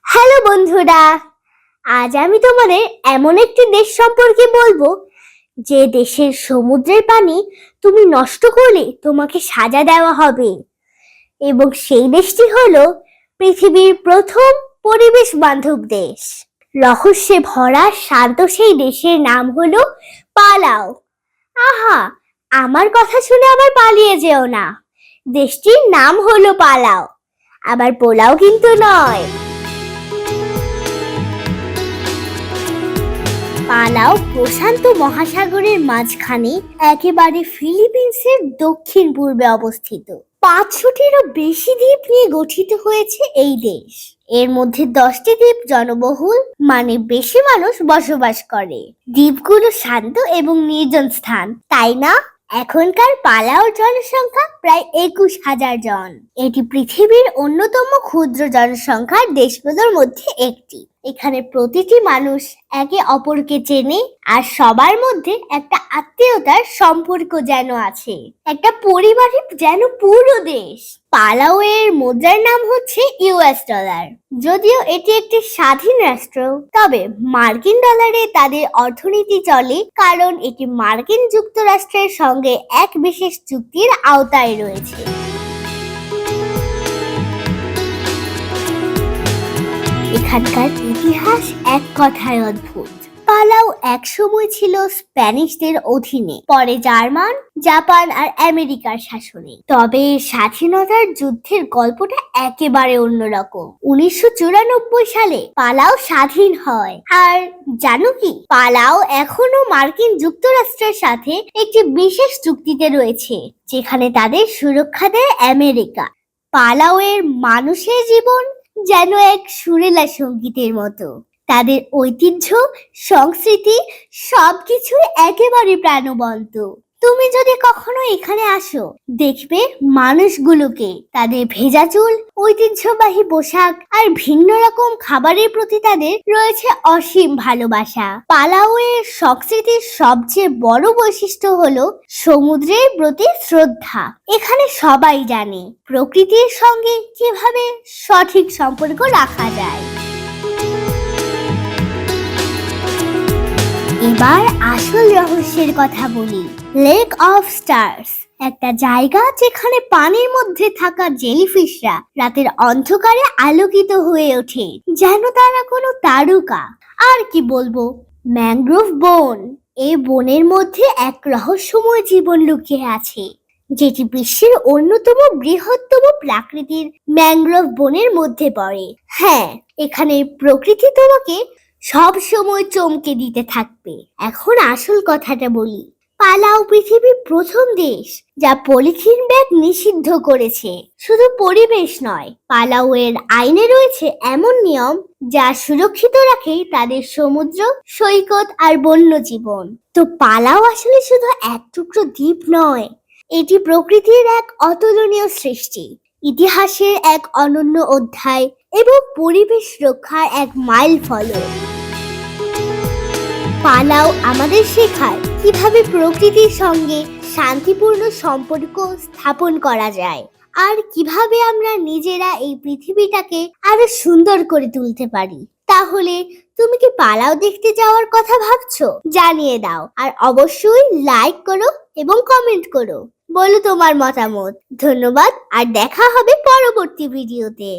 Hello বন্ধুরা, আজ আমি তোমাদের এমন একটি দেশ সম্পর্কে বলবো যে দেশের সমুদ্রের পানি তুমি নষ্ট করলে তোমাকে সাজা দেওয়া হবে। এবং সেই দেশটি হলো পৃথিবীর প্রথম পরিবেশ বান্ধব দেশ। রহস্যে ভরা শান্ত সেই দেশের নাম হলো পালাও। আহা, আমার কথা শুনে আবার পালিয়ে যেও না। দেশটির নাম হলো পালাও, আবার পোলাও কিন্তু নয়। পালাও প্রশান্ত মহাসাগরের মাঝখানে একেবারে ফিলিপিন্সের দক্ষিণ পূর্বে অবস্থিত। 500টিরও বেশি দ্বীপ নিয়ে গঠিত হয়েছে এই দেশ। এর মধ্যে 10টি দ্বীপ জনবহুল, মানে বেশি মানুষ বসবাস করে। দ্বীপগুলো শান্ত এবং নির্জন স্থান, তাই না? এখনকার পালাওর জনসংখ্যা প্রায় 21,000 জন। এটি পৃথিবীর অন্যতম ক্ষুদ্র জনসংখ্যার দেশগুলোর মধ্যে একটি। এখানে প্রতিটি মানুষ একে অপরকে চেনে, আর সবার মধ্যে একটা আত্মীয়তার সম্পর্ক যেন আছে, একটা পরিবারের যেন পুরো দেশ। পালাও এর মুদ্রার নাম হচ্ছে ইউএস ডলার। যদিও এটি একটি স্বাধীন রাষ্ট্র, তবে মার্কিন ডলারে তাদের অর্থনীতি চলে, কারণ এটি মার্কিন যুক্তরাষ্ট্রের সঙ্গে এক বিশেষ চুক্তির আওতায় রয়েছে। এখানকার ইতিহাস এক কথায় অদ্ভুত। পালাও একসময় ছিল স্প্যানিশদের অধীনে, পরে জার্মান, জাপান আর আমেরিকার শাসনে। তবে স্বাধীনতার যুদ্ধের গল্পটা একেবারে অন্যরকম। 1994 সালে পালাও স্বাধীন হয়। আর জানো কি, পালাও এখনো মার্কিন যুক্তরাষ্ট্রের সাথে একটি বিশেষ চুক্তিতে রয়েছে, যেখানে তাদের সুরক্ষা দেয় আমেরিকা। পালাও এর মানুষের জীবন যেন এক সুরেলা সঙ্গীতের মতো। তাদের ঐতিহ্য, সংস্কৃতি সবকিছু একেবারে প্রাণবন্ত। তুমি যদি কখনো এখানে আসো, দেখবে মানুষগুলোকে, তাদের ভেজা চুল, ঐতিহ্যবাহী পোশাক আর ভিন্ন রকম খাবারের প্রতি তাদের রয়েছে অসীম ভালোবাসা। পালাও এর সংস্কৃতির সবচেয়ে বড় বৈশিষ্ট্য হলো সমুদ্রের প্রতি শ্রদ্ধা। এখানে সবাই জানে প্রকৃতির সঙ্গে কিভাবে সঠিক সম্পর্ক রাখা যায়। এবার আসল রহস্যের কথা বলি। লেক অফ স্টার্স, একটা জায়গা যেখানে পানির মধ্যে থাকা জেলিফিশরা রাতের অন্ধকারে আলোকিত হয়ে ওঠে, যেন তারা কোনো তারকা। আর কি বলবো, ম্যানগ্রোভ বন। এই বনের মধ্যে এক রহস্যময় জীবন লুকিয়ে আছে, যেটি বিশ্বের অন্যতম বৃহত্তম প্রাকৃতিক ম্যানগ্রোভ বনের মধ্যে পড়ে। হ্যাঁ, এখানে প্রকৃতি তোমাকে সব সময় চমকে দিতে থাকবে। এখন আসল কথাটা বলি। পালাও পৃথিবীর প্রথম দেশ যা পলিথিন ব্যাগ নিষিদ্ধ করেছে। শুধু পরিবেশ নয়, পালাও এর আইনে রয়েছে এমন নিয়ম যা সুরক্ষিত রাখে তাদের সমুদ্র, সৈকত আর বন্যজীবন। তো পালাও আসলে শুধু এক টুকরো দ্বীপ নয়, এটি প্রকৃতির এক অতুলনীয় সৃষ্টি, ইতিহাসের এক অনন্য অধ্যায় এবং পরিবেশ রক্ষার এক মাইল ফলক। পালাও আমাদের শেখায় কিভাবে প্রকৃতির সঙ্গে শান্তিপূর্ণ সম্পর্ক স্থাপন করা যায়, আর কিভাবে আমরা নিজেরা এই পৃথিবীটাকে আরো সুন্দর করে তুলতে পারি। তাহলে তুমি কি পালাও দেখতে যাওয়ার কথা ভাবছো? জানিয়ে দাও, আর অবশ্যই লাইক করো এবং কমেন্ট করো, বলো তোমার মতামত। ধন্যবাদ, আর দেখা হবে পরবর্তী ভিডিওতে।